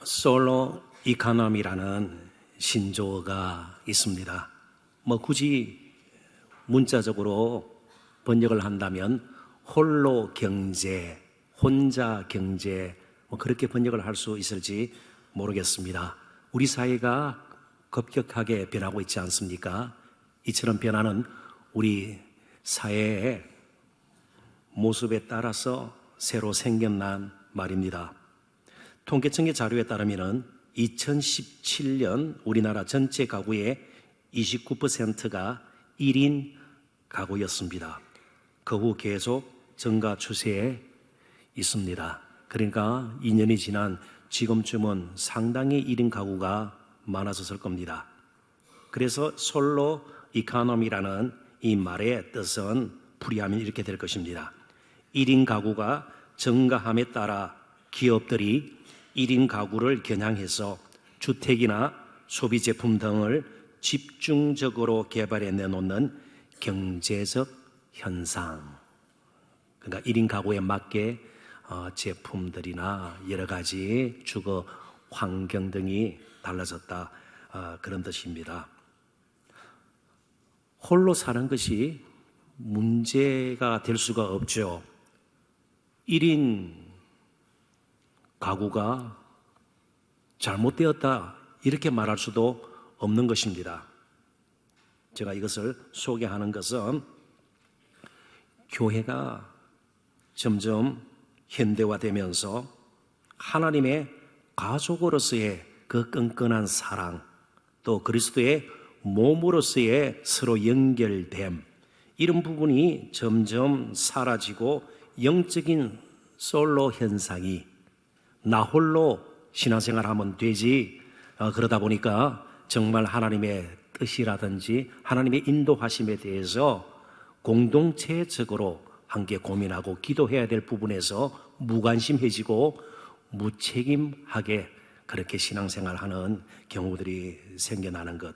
솔로 이카노미라는 신조어가 있습니다. 굳이 문자적으로 번역을 한다면 홀로 경제, 혼자 경제, 그렇게 번역을 할 수 있을지 모르겠습니다. 우리 사회가 급격하게 변하고 있지 않습니까? 이처럼 변하는 우리 사회의 모습에 따라서 새로 생겨난 말입니다. 통계청의 자료에 따르면 2017년 우리나라 전체 가구의 29%가 1인 가구였습니다. 그 후 계속 증가 추세에 있습니다. 그러니까 2년이 지난 지금쯤은 상당히 1인 가구가 많아졌을 겁니다. 그래서 솔로 이코노미라는 이 말의 뜻은 풀이하면 이렇게 될 것입니다. 1인 가구가 증가함에 따라 기업들이 1인 가구를 겨냥해서 주택이나 소비 제품 등을 집중적으로 개발해 내놓는 경제적 현상. 그러니까 1인 가구에 맞게 제품들이나 여러 가지 주거 환경 등이 달라졌다, 그런 뜻입니다. 홀로 사는 것이 문제가 될 수가 없죠. 1인 가구가 잘못되었다 이렇게 말할 수도 없는 것입니다. 제가 이것을 소개하는 것은 교회가 점점 현대화되면서 하나님의 가족으로서의 그 끈끈한 사랑, 또 그리스도의 몸으로서의 서로 연결됨, 이런 부분이 점점 사라지고 영적인 솔로 현상이 나 홀로 신앙생활하면 되지, 그러다 보니까 정말 하나님의 뜻이라든지 하나님의 인도하심에 대해서 공동체적으로 함께 고민하고 기도해야 될 부분에서 무관심해지고 무책임하게 그렇게 신앙생활하는 경우들이 생겨나는 것,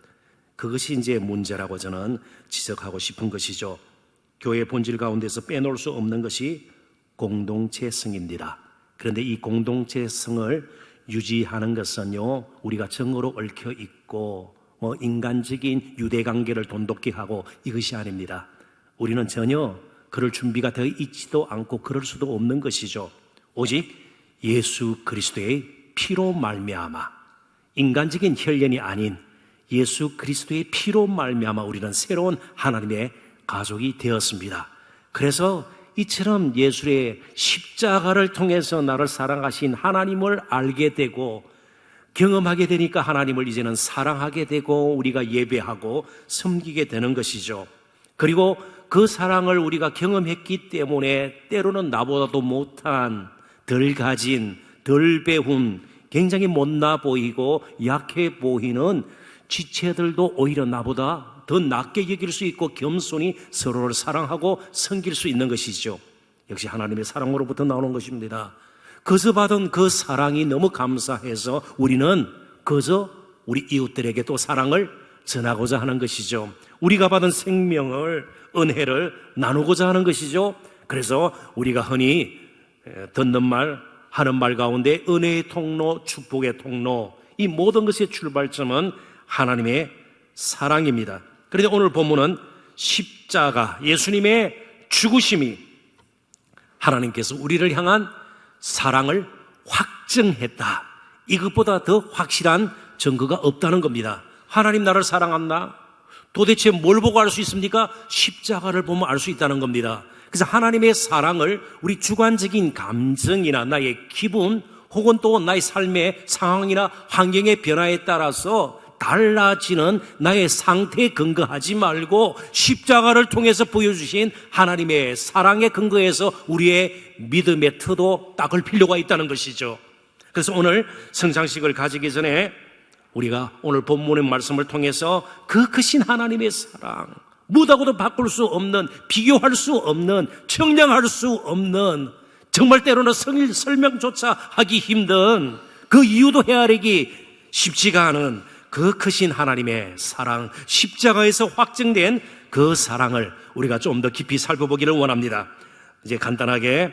그것이 이제 문제라고 저는 지적하고 싶은 것이죠. 교회의 본질 가운데서 빼놓을 수 없는 것이 공동체성입니다. 그런데 이 공동체성을 유지하는 것은요, 우리가 정으로 얽혀 있고 인간적인 유대관계를 돈독히 하고 이것이 아닙니다. 우리는 전혀 그럴 준비가 되어 있지도 않고 그럴 수도 없는 것이죠. 오직 예수 그리스도의 피로 말미암아, 인간적인 혈연이 아닌 예수 그리스도의 피로 말미암아 우리는 새로운 하나님의 가족이 되었습니다. 그래서 이처럼 예수의 십자가를 통해서 나를 사랑하신 하나님을 알게 되고 경험하게 되니까 하나님을 이제는 사랑하게 되고 우리가 예배하고 섬기게 되는 것이죠. 그리고 그 사랑을 우리가 경험했기 때문에 때로는 나보다도 못한, 덜 가진, 덜 배운, 굉장히 못나 보이고 약해 보이는 지체들도 오히려 나보다 더 낫게 여길 수 있고 겸손히 서로를 사랑하고 섬길 수 있는 것이죠. 역시 하나님의 사랑으로부터 나오는 것입니다. 그저 받은 그 사랑이 너무 감사해서 우리는 그저 우리 이웃들에게 또 사랑을 전하고자 하는 것이죠. 우리가 받은 생명을, 은혜를 나누고자 하는 것이죠. 그래서 우리가 흔히 듣는 말, 하는 말 가운데 은혜의 통로, 축복의 통로, 이 모든 것의 출발점은 하나님의 사랑입니다. 그런데 오늘 본문은 십자가, 예수님의 죽으심이 하나님께서 우리를 향한 사랑을 확증했다, 이것보다 더 확실한 증거가 없다는 겁니다. 하나님 나를 사랑한다? 도대체 뭘 보고 알 수 있습니까? 십자가를 보면 알 수 있다는 겁니다. 그래서 하나님의 사랑을 우리 주관적인 감정이나 나의 기분 혹은 또 나의 삶의 상황이나 환경의 변화에 따라서 달라지는 나의 상태에 근거하지 말고 십자가를 통해서 보여주신 하나님의 사랑에 근거해서 우리의 믿음의 터도 닦을 필요가 있다는 것이죠. 그래서 오늘 성장식을 가지기 전에 우리가 오늘 본문의 말씀을 통해서 그 크신 하나님의 사랑, 무다고도 바꿀 수 없는, 비교할 수 없는, 청량할 수 없는, 정말 때로는 설명조차 하기 힘든, 그 이유도 헤아리기 쉽지가 않은 그 크신 하나님의 사랑, 십자가에서 확증된 그 사랑을 우리가 좀 더 깊이 살펴보기를 원합니다. 이제 간단하게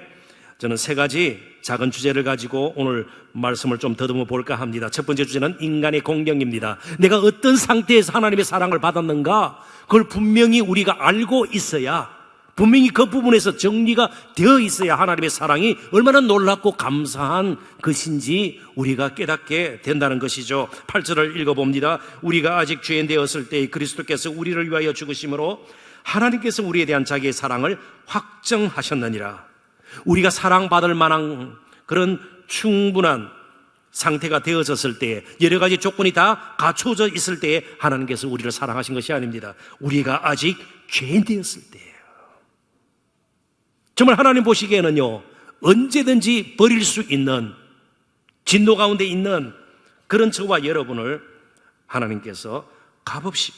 저는 세 가지 작은 주제를 가지고 오늘 말씀을 좀 더듬어 볼까 합니다. 첫 번째 주제는 인간의 공경입니다. 내가 어떤 상태에서 하나님의 사랑을 받았는가, 그걸 분명히 우리가 알고 있어야, 분명히 그 부분에서 정리가 되어 있어야 하나님의 사랑이 얼마나 놀랍고 감사한 것인지 우리가 깨닫게 된다는 것이죠. 8절을 읽어봅니다. 우리가 아직 죄인 되었을 때 그리스도께서 우리를 위하여 죽으심으로 하나님께서 우리에 대한 자기의 사랑을 확정하셨느니라. 우리가 사랑받을 만한 그런 충분한 상태가 되어졌을 때에, 여러 가지 조건이 다 갖춰져 있을 때에 하나님께서 우리를 사랑하신 것이 아닙니다. 우리가 아직 죄인 되었을 때예요. 정말 하나님 보시기에는요, 언제든지 버릴 수 있는, 진노 가운데 있는 그런 저와 여러분을 하나님께서 값없이,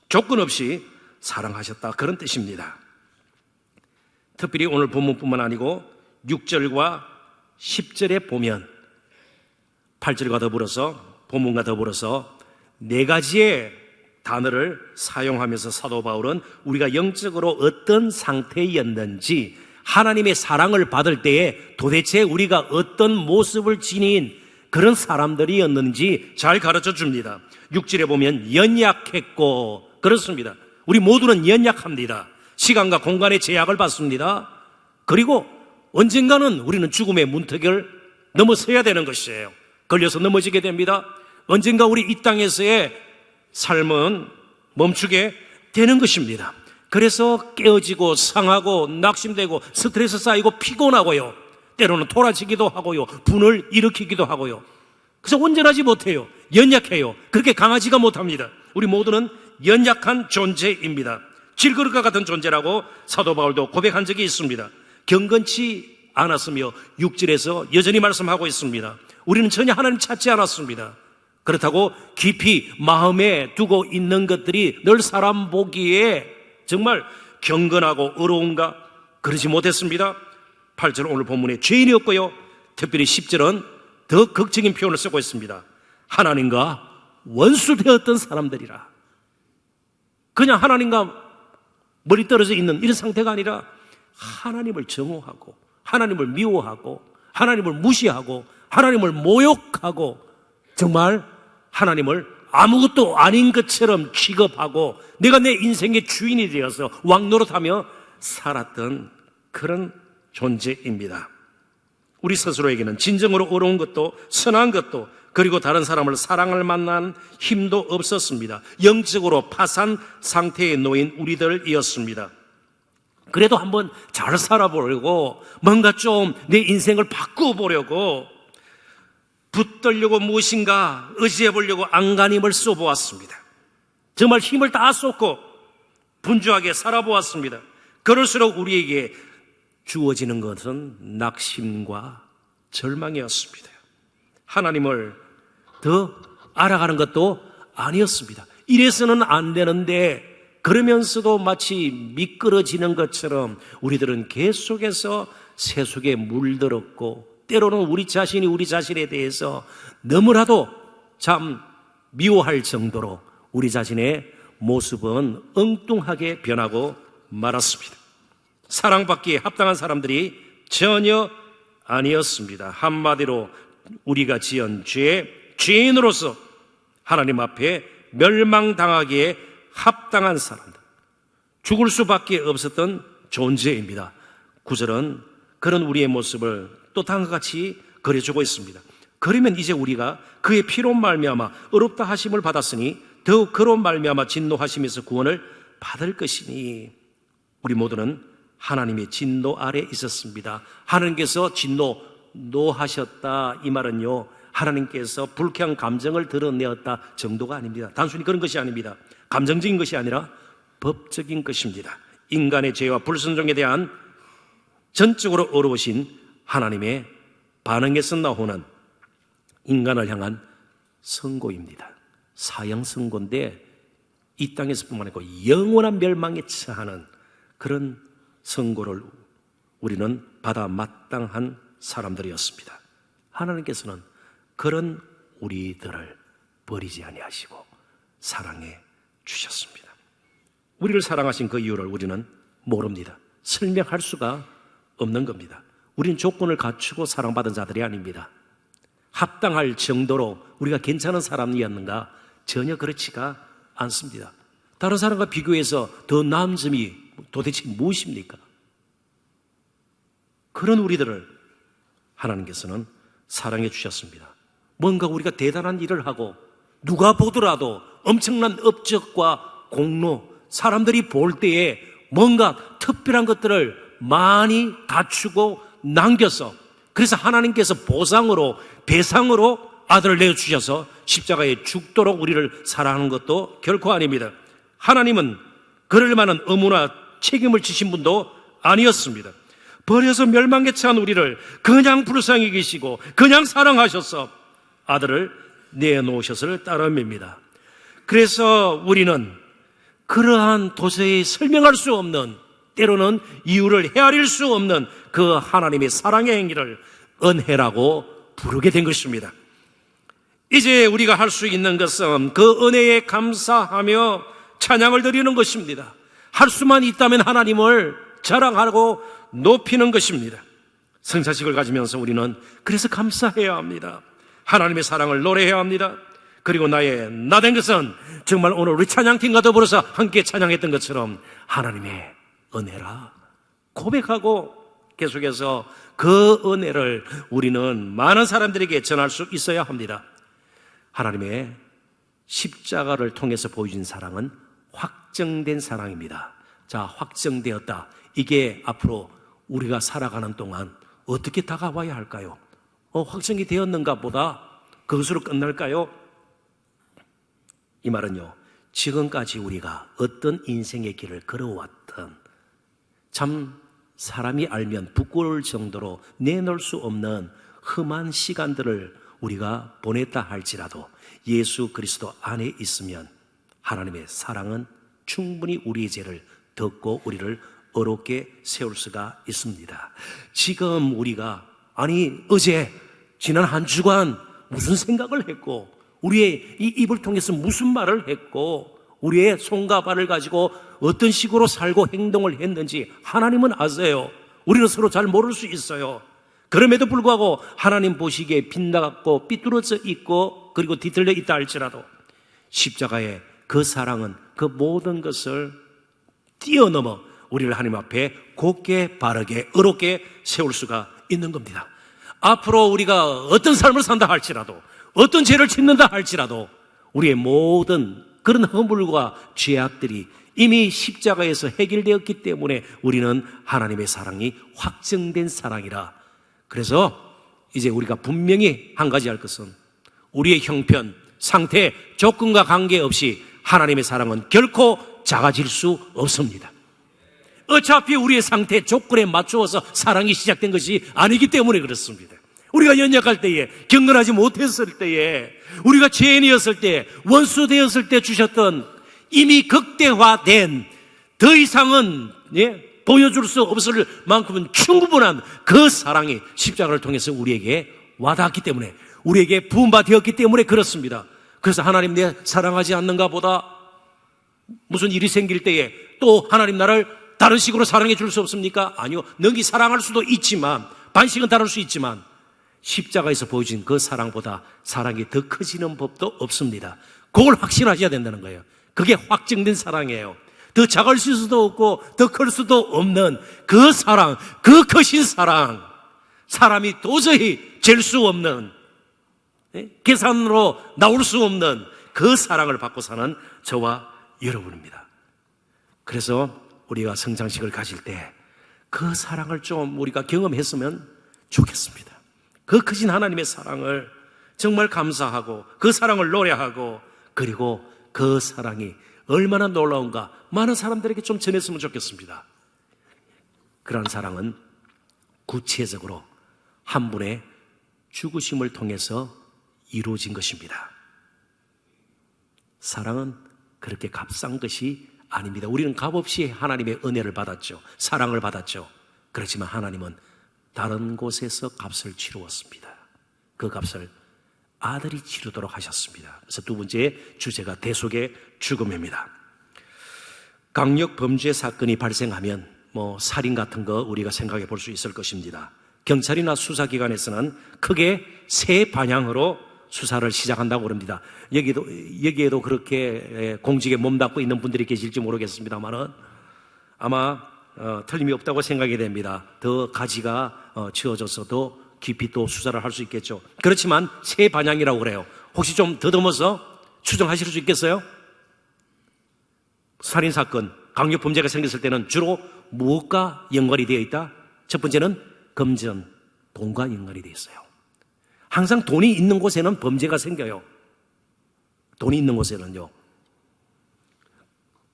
조건 없이 사랑하셨다, 그런 뜻입니다. 특별히 오늘 본문뿐만 아니고 6절과 10절에 보면 8절과 더불어서, 본문과 더불어서 네 가지의 단어를 사용하면서 사도 바울은 우리가 영적으로 어떤 상태였는지, 하나님의 사랑을 받을 때에 도대체 우리가 어떤 모습을 지닌 그런 사람들이었는지 잘 가르쳐 줍니다. 6절에 보면 연약했고, 그렇습니다. 우리 모두는 연약합니다. 시간과 공간의 제약을 받습니다. 그리고 언젠가는 우리는 죽음의 문턱을 넘어서야 되는 것이에요. 걸려서 넘어지게 됩니다. 언젠가 우리 이 땅에서의 삶은 멈추게 되는 것입니다. 그래서 깨어지고 상하고 낙심되고 스트레스 쌓이고 피곤하고요, 때로는 토라지기도 하고요, 분을 일으키기도 하고요. 그래서 온전하지 못해요. 연약해요. 그렇게 강하지가 못합니다. 우리 모두는 연약한 존재입니다. 질그릇과 같은 존재라고 사도 바울도 고백한 적이 있습니다. 경건치 않았으며 6절에서 여전히 말씀하고 있습니다. 우리는 전혀 하나님 찾지 않았습니다. 그렇다고 깊이 마음에 두고 있는 것들이 늘 사람 보기에 정말 경건하고 의로운가? 그러지 못했습니다. 8절 오늘 본문에 죄인이었고요, 특별히 10절은 더 극적인 표현을 쓰고 있습니다. 하나님과 원수되었던 사람들이라. 그냥 하나님과 멀리 떨어져 있는 이런 상태가 아니라 하나님을 정오하고, 하나님을 미워하고, 하나님을 무시하고, 하나님을 모욕하고, 정말 하나님을 아무것도 아닌 것처럼 취급하고 내가 내 인생의 주인이 되어서 왕노릇하며 살았던 그런 존재입니다. 우리 스스로에게는 진정으로 어려운 것도 선한 것도, 그리고 다른 사람을 사랑할 만한 힘도 없었습니다. 영적으로 파산 상태에 놓인 우리들이었습니다. 그래도 한번 잘 살아보려고, 뭔가 좀 내 인생을 바꾸어보려고, 붙들려고 무엇인가 의지해보려고 안간힘을 써보았습니다. 정말 힘을 다 쏟고 분주하게 살아보았습니다. 그럴수록 우리에게 주어지는 것은 낙심과 절망이었습니다. 하나님을 더 알아가는 것도 아니었습니다. 이래서는 안 되는데, 그러면서도 마치 미끄러지는 것처럼 우리들은 계속해서 세속에 물들었고, 때로는 우리 자신이 우리 자신에 대해서 너무나도 참 미워할 정도로 우리 자신의 모습은 엉뚱하게 변하고 말았습니다. 사랑받기에 합당한 사람들이 전혀 아니었습니다. 한마디로 우리가 지은 죄인으로서 하나님 앞에 멸망당하기에 합당한 사람들, 죽을 수밖에 없었던 존재입니다. 9절은 그런 우리의 모습을 또 다음과 같이 그려주고 있습니다. 그러면 이제 우리가 그의 피로 말미암아 의롭다 하심을 받았으니 더욱 그로 말미암아 진노하심에서 구원을 받을 것이니, 우리 모두는 하나님의 진노 아래 있었습니다. 하나님께서 진노하셨다, 이 말은요, 하나님께서 불쾌한 감정을 드러내었다 정도가 아닙니다. 단순히 그런 것이 아닙니다. 감정적인 것이 아니라 법적인 것입니다. 인간의 죄와 불순종에 대한 전적으로 어려우신 하나님의 반응에서 나오는 인간을 향한 선고입니다. 사형 선고인데 이 땅에서뿐만 아니고 영원한 멸망에 처하는 그런 선고를 우리는 받아 마땅한 사람들이었습니다. 하나님께서는 그런 우리들을 버리지 아니하시고 사랑해 주셨습니다. 우리를 사랑하신 그 이유를 우리는 모릅니다. 설명할 수가 없는 겁니다. 우린 조건을 갖추고 사랑받은 자들이 아닙니다. 합당할 정도로 우리가 괜찮은 사람이었는가? 전혀 그렇지가 않습니다. 다른 사람과 비교해서 더 나은 점이 도대체 무엇입니까? 그런 우리들을 하나님께서는 사랑해 주셨습니다. 뭔가 우리가 대단한 일을 하고 누가 보더라도 엄청난 업적과 공로, 사람들이 볼 때에 뭔가 특별한 것들을 많이 갖추고 남겨서, 그래서 하나님께서 보상으로, 배상으로 아들을 내어주셔서 십자가에 죽도록 우리를 사랑하는 것도 결코 아닙니다. 하나님은 그럴 만한 의무나 책임을 지신 분도 아니었습니다. 버려서 멸망에 처한 우리를 그냥 불쌍히 계시고 그냥 사랑하셔서 아들을 내놓으셨을 따름입니다. 그래서 우리는 그러한 도저히 설명할 수 없는, 때로는 이유를 헤아릴 수 없는 그 하나님의 사랑의 행위를 은혜라고 부르게 된 것입니다. 이제 우리가 할 수 있는 것은 그 은혜에 감사하며 찬양을 드리는 것입니다. 할 수만 있다면 하나님을 자랑하고 높이는 것입니다. 성찬식을 가지면서 우리는 그래서 감사해야 합니다. 하나님의 사랑을 노래해야 합니다. 그리고 나의 나 된 것은 정말 오늘 우리 찬양팀과 더불어서 함께 찬양했던 것처럼 하나님의 은혜라 고백하고 계속해서 그 은혜를 우리는 많은 사람들에게 전할 수 있어야 합니다. 하나님의 십자가를 통해서 보여준 사랑은 확정된 사랑입니다. 자, 확정되었다. 이게 앞으로 우리가 살아가는 동안 어떻게 다가와야 할까요? 확정이 되었는가 보다 그것으로 끝날까요? 이 말은요, 지금까지 우리가 어떤 인생의 길을 걸어왔던, 참 사람이 알면 부끄러울 정도로 내놓을 수 없는 험한 시간들을 우리가 보냈다 할지라도 예수 그리스도 안에 있으면 하나님의 사랑은 충분히 우리의 죄를 덮고 우리를 어렵게 세울 수가 있습니다. 지금 우리가 어제 지난 한 주간 무슨 생각을 했고 우리의 이 입을 통해서 무슨 말을 했고 우리의 손과 발을 가지고 어떤 식으로 살고 행동을 했는지 하나님은 아세요. 우리는 서로 잘 모를 수 있어요. 그럼에도 불구하고 하나님 보시기에 빗나갔고 삐뚤어져 있고 그리고 뒤틀려 있다 할지라도 십자가의 그 사랑은 그 모든 것을 뛰어넘어 우리를 하나님 앞에 곧게 바르게 의롭게 세울 수가 있는 겁니다. 앞으로 우리가 어떤 삶을 산다 할지라도 어떤 죄를 짓는다 할지라도 우리의 모든 그런 허물과 죄악들이 이미 십자가에서 해결되었기 때문에 우리는 하나님의 사랑이 확정된 사랑이라. 그래서 이제 우리가 분명히 한 가지 할 것은 우리의 형편, 상태, 조건과 관계없이 하나님의 사랑은 결코 작아질 수 없습니다. 어차피 우리의 상태, 조건에 맞추어서 사랑이 시작된 것이 아니기 때문에 그렇습니다. 우리가 연약할 때에, 경건하지 못했을 때에, 우리가 죄인이었을 때, 원수 되었을 때 주셨던 이미 극대화된 더 이상은 보여줄 수 없을 만큼은 충분한 그 사랑이 십자가를 통해서 우리에게 와닿았기 때문에, 우리에게 부음받았기 때문에 그렇습니다. 그래서 하나님 내 사랑하지 않는가 보다 무슨 일이 생길 때에 또 하나님 나를 다른 식으로 사랑해 줄 수 없습니까? 아니요. 능히 사랑할 수도 있지만, 반씩은 다를 수 있지만 십자가에서 보여준 그 사랑보다 사랑이 더 커지는 법도 없습니다. 그걸 확신하셔야 된다는 거예요. 그게 확정된 사랑이에요. 더 작을 수도 없고 더 클 수도 없는 그 사랑, 그 크신 사랑, 사람이 도저히 잴 수 없는, 계산으로 나올 수 없는 그 사랑을 받고 사는 저와 여러분입니다. 그래서 우리가 성장식을 가질 때 그 사랑을 좀 우리가 경험했으면 좋겠습니다. 그 크신 하나님의 사랑을 정말 감사하고 그 사랑을 노래하고 그리고 그 사랑이 얼마나 놀라운가 많은 사람들에게 좀 전했으면 좋겠습니다. 그런 사랑은 구체적으로 한 분의 죽으심을 통해서 이루어진 것입니다. 사랑은 그렇게 값싼 것이 아닙니다. 우리는 값없이 하나님의 은혜를 받았죠. 사랑을 받았죠. 그렇지만 하나님은 다른 곳에서 값을 치루었습니다. 그 값을 아들이 치르도록 하셨습니다. 그래서 두 번째 주제가 대속의 죽음입니다. 강력 범죄 사건이 발생하면 살인 같은 거 우리가 생각해 볼 수 있을 것입니다. 경찰이나 수사기관에서는 크게 세 방향으로 수사를 시작한다고 그럽니다. 여기에도 그렇게 공직에 몸담고 있는 분들이 계실지 모르겠습니다만은 아마 틀림이 없다고 생각이 됩니다. 더 가지가 치워져서 더 깊이 또 수사를 할 수 있겠죠. 그렇지만 세 방향이라고 그래요. 혹시 좀 더듬어서 추정하실 수 있겠어요? 살인사건, 강력범죄가 생겼을 때는 주로 무엇과 연관이 되어 있다? 첫 번째는 금전, 돈과 연관이 되어 있어요. 항상 돈이 있는 곳에는 범죄가 생겨요. 돈이 있는 곳에는요.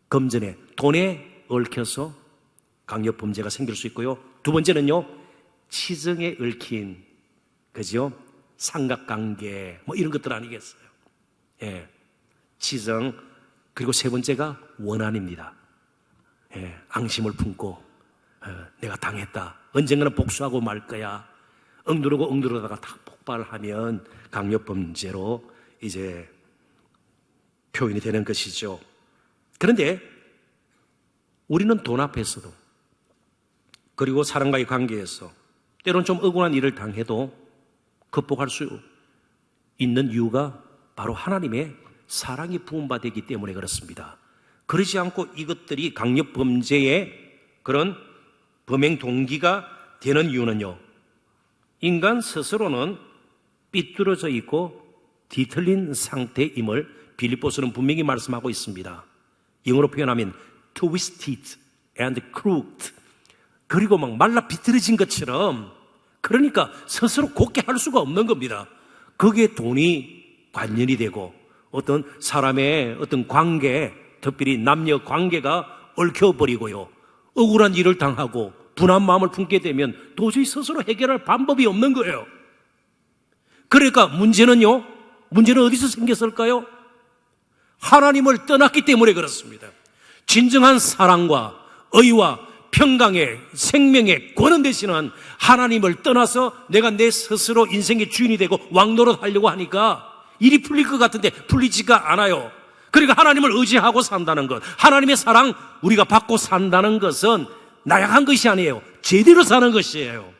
금전에, 돈에 얽혀서 강력범죄가 생길 수 있고요. 두 번째는요, 치정에 얽힌, 그죠? 삼각관계, 뭐 이런 것들 아니겠어요? 예. 치정. 그리고 세 번째가 원한입니다. 예. 앙심을 품고, 내가 당했다. 언젠가는 복수하고 말 거야. 엉두르다가 탁 폭발하면 강력범죄로 이제 표현이 되는 것이죠. 그런데 우리는 돈 앞에서도 그리고 사람과의 관계에서 때로는 좀 억울한 일을 당해도 극복할 수 있는 이유가 바로 하나님의 사랑이 부음받았기 때문에 그렇습니다. 그러지 않고 이것들이 강력범죄의 그런 범행 동기가 되는 이유는요, 인간 스스로는 삐뚤어져 있고 뒤틀린 상태임을 빌립보서는 분명히 말씀하고 있습니다. 영어로 표현하면 twisted and crooked, 그리고 막 말라 비틀어진 것처럼, 그러니까 스스로 곧게 할 수가 없는 겁니다. 거기에 돈이 관련이 되고 어떤 사람의 어떤 관계, 특별히 남녀 관계가 얽혀버리고요, 억울한 일을 당하고 분한 마음을 품게 되면 도저히 스스로 해결할 방법이 없는 거예요. 그러니까 문제는 어디서 생겼을까요? 하나님을 떠났기 때문에 그렇습니다. 진정한 사랑과 의와 평강의 생명의 권한 되시는 하나님을 떠나서 내가 내 스스로 인생의 주인이 되고 왕노릇 하려고 하니까 일이 풀릴 것 같은데 풀리지가 않아요. 그러니까 하나님을 의지하고 산다는 것, 하나님의 사랑 우리가 받고 산다는 것은 나약한 것이 아니에요. 제대로 사는 것이에요.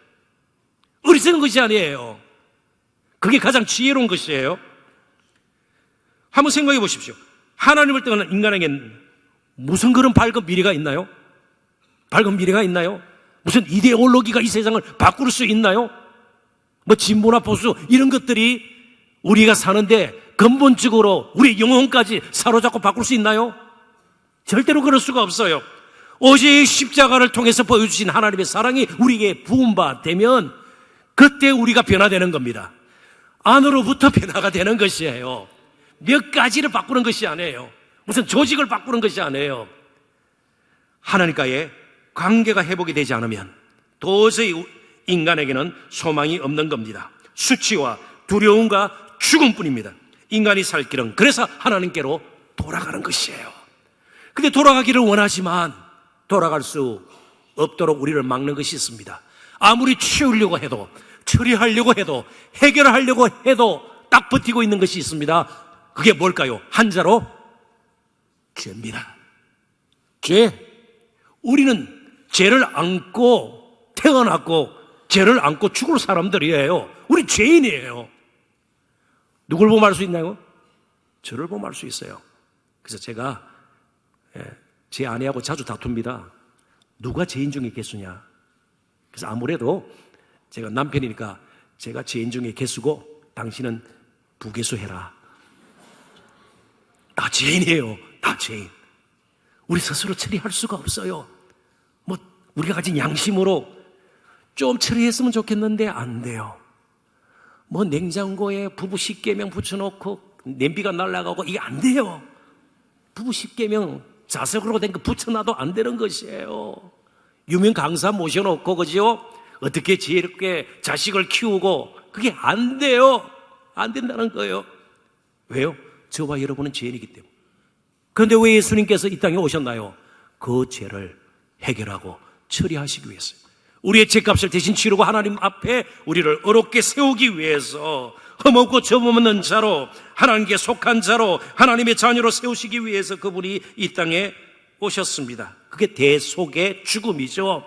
어리석은 것이 아니에요. 그게 가장 지혜로운 것이에요. 한번 생각해 보십시오. 하나님을 떠나는 인간에겐 무슨 그런 밝은 미래가 있나요? 밝은 미래가 있나요? 무슨 이데올로기가 이 세상을 바꿀 수 있나요? 뭐 진보나 보수 이런 것들이 우리가 사는데 근본적으로 우리 영혼까지 사로잡고 바꿀 수 있나요? 절대로 그럴 수가 없어요. 오직 십자가를 통해서 보여주신 하나님의 사랑이 우리에게 부음받으면 그때 우리가 변화되는 겁니다. 안으로부터 변화가 되는 것이에요. 몇 가지를 바꾸는 것이 아니에요. 무슨 조직을 바꾸는 것이 아니에요. 하나님과의 관계가 회복이 되지 않으면 도저히 인간에게는 소망이 없는 겁니다. 수치와 두려움과 죽음뿐입니다. 인간이 살 길은 그래서 하나님께로 돌아가는 것이에요. 근데 돌아가기를 원하지만 돌아갈 수 없도록 우리를 막는 것이 있습니다. 아무리 치우려고 해도, 처리하려고 해도, 해결하려고 해도 딱 버티고 있는 것이 있습니다. 그게 뭘까요? 한자로 죄입니다. 죄. 우리는 죄를 안고 태어났고 죄를 안고 죽을 사람들이에요. 우리 죄인이에요. 누굴 보면 알 수 있나요? 저를 보면 알 수 있어요. 그래서 제가 제 아내하고 자주 다툽니다. 누가 죄인 중에 개수냐? 그래서 아무래도 제가 남편이니까 제가 죄인 중에 개수고 당신은 부개수 해라. 다 죄인이에요. 다 죄인. 우리 스스로 처리할 수가 없어요. 뭐 우리가 가진 양심으로 좀 처리했으면 좋겠는데 안 돼요. 뭐 냉장고에 부부 10계명 붙여놓고 냄비가 날아가고 이게 안 돼요. 부부 10계명 자석으로 된 거 붙여놔도 안 되는 것이에요. 유명 강사 모셔놓고 그죠? 어떻게 지혜롭게 자식을 키우고 그게 안 돼요. 안 된다는 거예요. 왜요? 저와 여러분은 죄인이기 때문에. 그런데 왜 예수님께서 이 땅에 오셨나요? 그 죄를 해결하고 처리하시기 위해서요. 우리의 죄값을 대신 치르고 하나님 앞에 우리를 어렵게 세우기 위해서 흠없고 점없는 자로, 하나님께 속한 자로, 하나님의 자녀로 세우시기 위해서 그분이 이 땅에 오셨습니다. 그게 대속의 죽음이죠.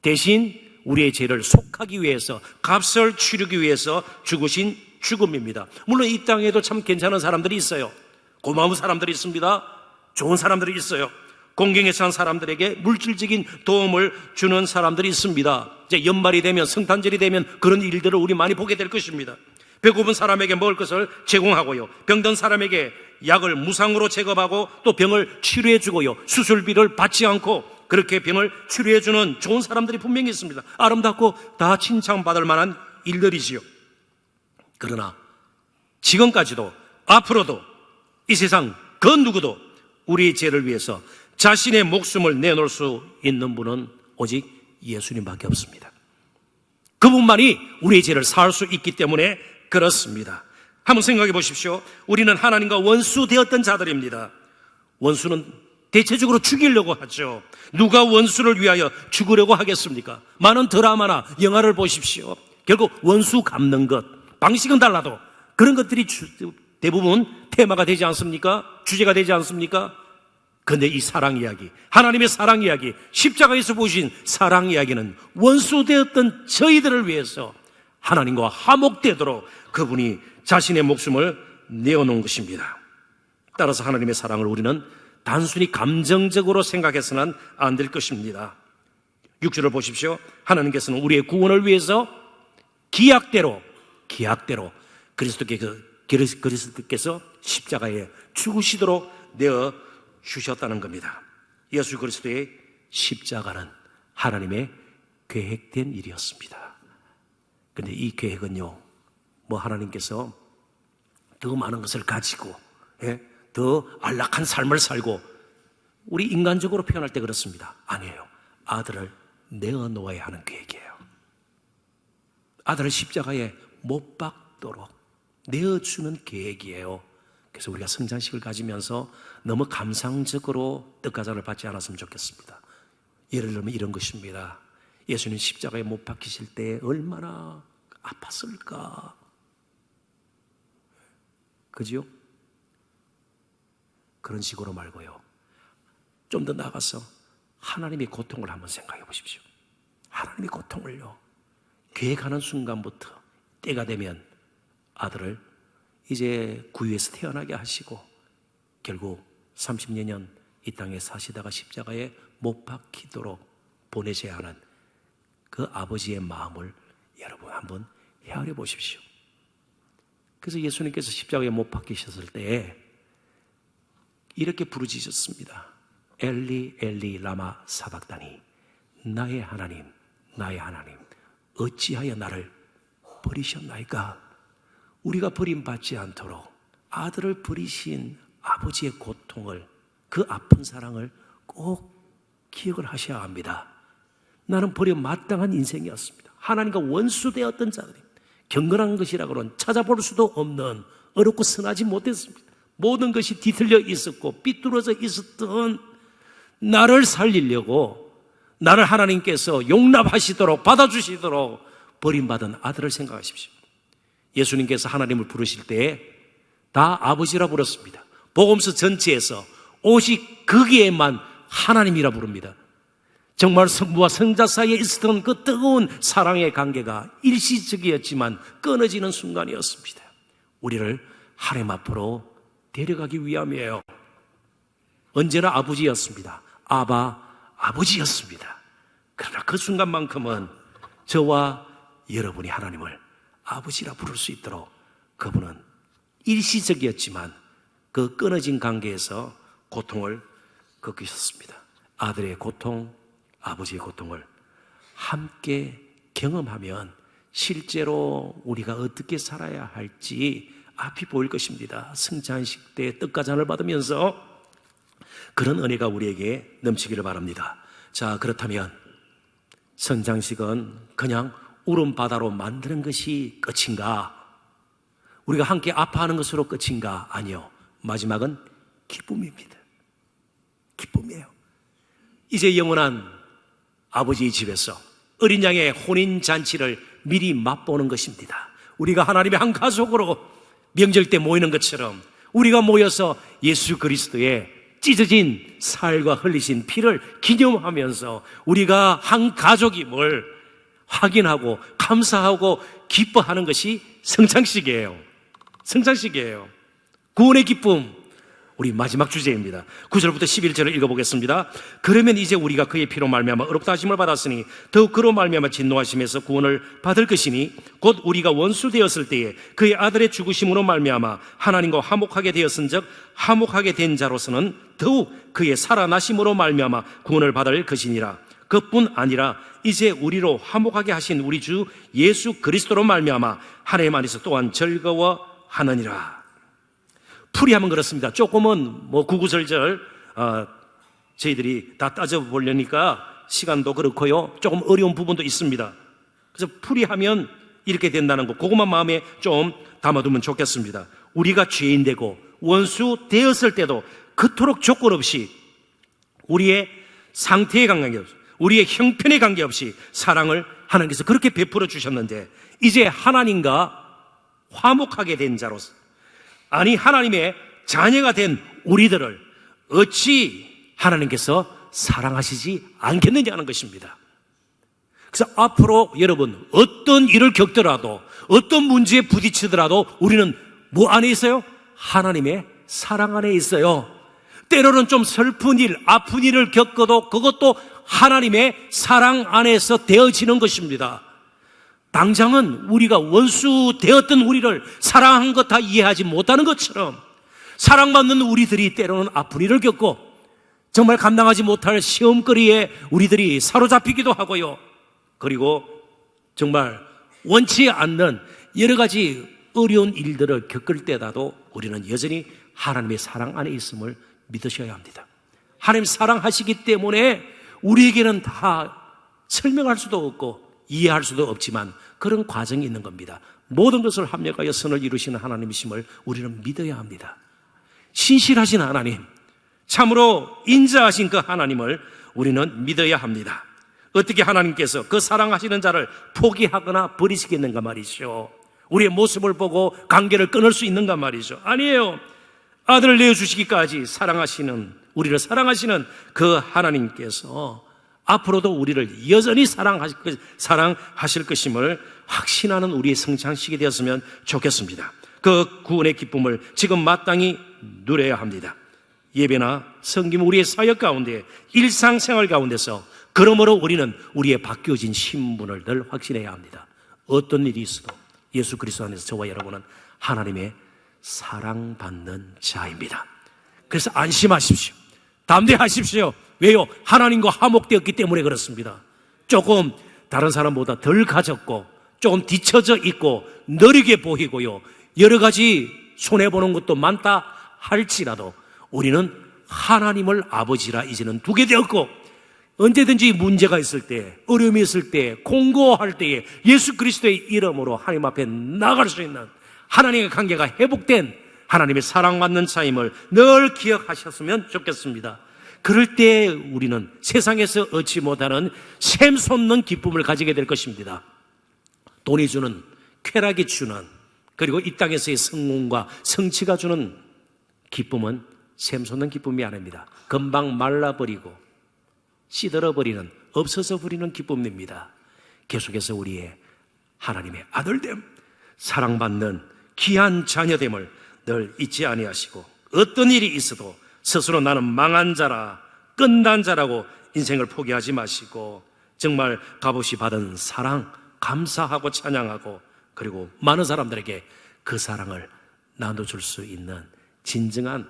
대신 우리의 죄를 속하기 위해서, 값을 치르기 위해서 죽으신 죽음입니다. 물론 이 땅에도 참 괜찮은 사람들이 있어요. 고마운 사람들이 있습니다. 좋은 사람들이 있어요. 공경에 산 사람들에게 물질적인 도움을 주는 사람들이 있습니다. 이제 연말이 되면, 성탄절이 되면 그런 일들을 우리 많이 보게 될 것입니다. 배고픈 사람에게 먹을 것을 제공하고요, 병든 사람에게 약을 무상으로 제공하고 또 병을 치료해 주고요, 수술비를 받지 않고 그렇게 병을 치료해 주는 좋은 사람들이 분명히 있습니다. 아름답고 다 칭찬받을 만한 일들이지요. 그러나 지금까지도 앞으로도 이 세상 그 누구도 우리의 죄를 위해서 자신의 목숨을 내놓을 수 있는 분은 오직 예수님밖에 없습니다. 그분만이 우리의 죄를 사할 수 있기 때문에 그렇습니다. 한번 생각해 보십시오. 우리는 하나님과 원수 되었던 자들입니다. 원수는 대체적으로 죽이려고 하죠. 누가 원수를 위하여 죽으려고 하겠습니까? 많은 드라마나 영화를 보십시오. 결국 원수 갚는 것, 방식은 달라도 그런 것들이 대부분 테마가 되지 않습니까? 주제가 되지 않습니까? 그런데 이 사랑 이야기, 하나님의 사랑 이야기, 십자가에서 보신 사랑 이야기는 원수 되었던 저희들을 위해서 하나님과 화목되도록 그분이 자신의 목숨을 내어놓은 것입니다. 따라서 하나님의 사랑을 우리는 단순히 감정적으로 생각해서는 안 될 것입니다. 6절을 보십시오. 하나님께서는 우리의 구원을 위해서 기약대로 그리스도께서 십자가에 죽으시도록 내어 주셨다는 겁니다. 예수 그리스도의 십자가는 하나님의 계획된 일이었습니다. 그런데 이 계획은요, 하나님께서 더 많은 것을 가지고, 더 안락한 삶을 살고, 우리 인간적으로 표현할 때 그렇습니다. 아니에요. 아들을 내어놓아야 하는 계획이에요. 아들을 십자가에 못 박도록 내어주는 계획이에요. 그래서 우리가 성장식을 가지면서 너무 감상적으로 떡과자를 받지 않았으면 좋겠습니다. 예를 들면 이런 것입니다. 예수님 십자가에 못 박히실 때 얼마나 아팠을까? 그죠? 그런 식으로 말고요, 좀 더 나아가서 하나님의 고통을 한번 생각해 보십시오. 하나님의 고통을요, 계획하는 순간부터 때가 되면 아들을 이제 구유에서 태어나게 하시고 결국 30여 년 이 땅에 사시다가 십자가에 못 박히도록 보내셔야 하는 그 아버지의 마음을 여러분 한번 헤아려 보십시오. 그래서 예수님께서 십자가에 못 박히셨을 때 이렇게 부르짖으셨습니다. 엘리 엘리 라마 사박다니, 나의 하나님 나의 하나님 어찌하여 나를 버리셨나이까? 우리가 버림받지 않도록 아들을 버리신 아버지의 고통을, 그 아픈 사랑을 꼭 기억을 하셔야 합니다. 나는 버림마땅한 인생이었습니다. 하나님과 원수되었던 자들입니다. 경건한 것이라고는 찾아볼 수도 없는, 어렵고 선하지 못했습니다. 모든 것이 뒤틀려 있었고 삐뚤어져 있었던 나를 살리려고, 나를 하나님께서 용납하시도록 받아주시도록 버림받은 아들을 생각하십시오. 예수님께서 하나님을 부르실 때 다 아버지라 불렀습니다. 복음서 전체에서 오직 거기에만 하나님이라 부릅니다. 정말 성부와 성자 사이에 있었던 그 뜨거운 사랑의 관계가 일시적이었지만 끊어지는 순간이었습니다. 우리를 하나님 앞으로 데려가기 위함이에요. 언제나 아버지였습니다. 아버지였습니다. 그러나 그 순간만큼은 저와 여러분이 하나님을 아버지라 부를 수 있도록 그분은 일시적이었지만 그 끊어진 관계에서 고통을 겪으셨습니다. 아들의 고통, 아버지의 고통을 함께 경험하면 실제로 우리가 어떻게 살아야 할지 앞이 보일 것입니다. 성찬식 때 떡과 잔을 받으면서 그런 은혜가 우리에게 넘치기를 바랍니다. 자, 그렇다면 성찬식은 그냥 울음바다로 만드는 것이 끝인가? 우리가 함께 아파하는 것으로 끝인가? 아니요. 마지막은 기쁨입니다. 기쁨이에요. 이제 영원한 아버지의 집에서 어린 양의 혼인잔치를 미리 맛보는 것입니다. 우리가 하나님의 한 가족으로 명절 때 모이는 것처럼 우리가 모여서 예수 그리스도의 찢어진 살과 흘리신 피를 기념하면서 우리가 한 가족임을 확인하고 감사하고 기뻐하는 것이 성찬식이에요. 성찬식이에요. 구원의 기쁨, 우리 마지막 주제입니다. 9절부터 11절을 읽어보겠습니다. 그러면 이제 우리가 그의 피로 말미암아 의롭다 하심을 받았으니 더욱 그로 말미암아 진노하심에서 구원을 받을 것이니 곧 우리가 원수 되었을 때에 그의 아들의 죽으심으로 말미암아 하나님과 화목하게 되었은즉 화목하게 된 자로서는 더욱 그의 살아나심으로 말미암아 구원을 받을 것이니라. 그뿐 아니라 이제 우리로 화목하게 하신 우리 주 예수 그리스도로 말미암아 하나님 안에서 또한 즐거워하느니라. 풀이하면 그렇습니다. 조금은 구구절절 저희들이 다 따져보려니까 시간도 그렇고요, 조금 어려운 부분도 있습니다. 그래서 풀이하면 이렇게 된다는 거, 그것만 마음에 좀 담아두면 좋겠습니다. 우리가 죄인 되고 원수 되었을 때도 그토록 조건 없이 우리의 상태에 관계없이, 우리의 형편에 관계없이 사랑을 하나님께서 그렇게 베풀어 주셨는데, 이제 하나님과 화목하게 된 자로서, 아니 하나님의 자녀가 된 우리들을 어찌 하나님께서 사랑하시지 않겠느냐는 것입니다. 그래서 앞으로 여러분 어떤 일을 겪더라도, 어떤 문제에 부딪히더라도 우리는 뭐 안에 있어요? 하나님의 사랑 안에 있어요. 때로는 좀 슬픈 일, 아픈 일을 겪어도 그것도 하나님의 사랑 안에서 되어지는 것입니다. 당장은 우리가 원수 되었던 우리를 사랑한 것 다 이해하지 못하는 것처럼 사랑받는 우리들이 때로는 아픈 일을 겪고 정말 감당하지 못할 시험거리에 우리들이 사로잡히기도 하고요. 그리고 정말 원치 않는 여러 가지 어려운 일들을 겪을 때라도 우리는 여전히 하나님의 사랑 안에 있음을 믿으셔야 합니다. 하나님 사랑하시기 때문에 우리에게는 다 설명할 수도 없고 이해할 수도 없지만 그런 과정이 있는 겁니다. 모든 것을 합력하여 선을 이루시는 하나님이심을 우리는 믿어야 합니다. 신실하신 하나님, 참으로 인자하신 그 하나님을 우리는 믿어야 합니다. 어떻게 하나님께서 그 사랑하시는 자를 포기하거나 버리시겠는가 말이죠. 우리의 모습을 보고 관계를 끊을 수 있는가 말이죠. 아니에요. 아들을 내어주시기까지 사랑하시는, 우리를 사랑하시는 그 하나님께서 앞으로도 우리를 여전히 사랑하실 것임을 확신하는 우리의 성찬식이 되었으면 좋겠습니다. 그 구원의 기쁨을 지금 마땅히 누려야 합니다. 예배나 섬김, 우리의 사역 가운데, 일상생활 가운데서 그러므로 우리는 우리의 바뀌어진 신분을 늘 확신해야 합니다. 어떤 일이 있어도 예수 그리스도 안에서 저와 여러분은 하나님의 사랑받는 자입니다. 그래서 안심하십시오. 담대하십시오. 왜요? 하나님과 화목되었기 때문에 그렇습니다. 조금 다른 사람보다 덜 가졌고 조금 뒤처져 있고 느리게 보이고요, 여러 가지 손해보는 것도 많다 할지라도 우리는 하나님을 아버지라 이제는 두게 되었고, 언제든지 문제가 있을 때, 어려움이 있을 때, 공고할 때에 예수 그리스도의 이름으로 하나님 앞에 나갈 수 있는 하나님의 관계가 회복된 하나님의 사랑받는 자임을 늘 기억하셨으면 좋겠습니다. 그럴 때 우리는 세상에서 얻지 못하는 샘솟는 기쁨을 가지게 될 것입니다. 돈이 주는, 쾌락이 주는, 그리고 이 땅에서의 성공과 성취가 주는 기쁨은 샘솟는 기쁨이 아닙니다. 금방 말라버리고 시들어버리는, 없어져 버리는 기쁨입니다. 계속해서 우리의 하나님의 아들됨, 사랑받는 귀한 자녀됨을 늘 잊지 아니하시고, 어떤 일이 있어도 스스로 나는 망한 자라, 끝난 자라고 인생을 포기하지 마시고 정말 값없이 받은 사랑 감사하고 찬양하고, 그리고 많은 사람들에게 그 사랑을 나눠줄 수 있는 진정한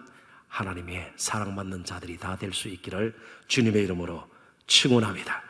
하나님의 사랑받는 자들이 다 될 수 있기를 주님의 이름으로 축원합니다.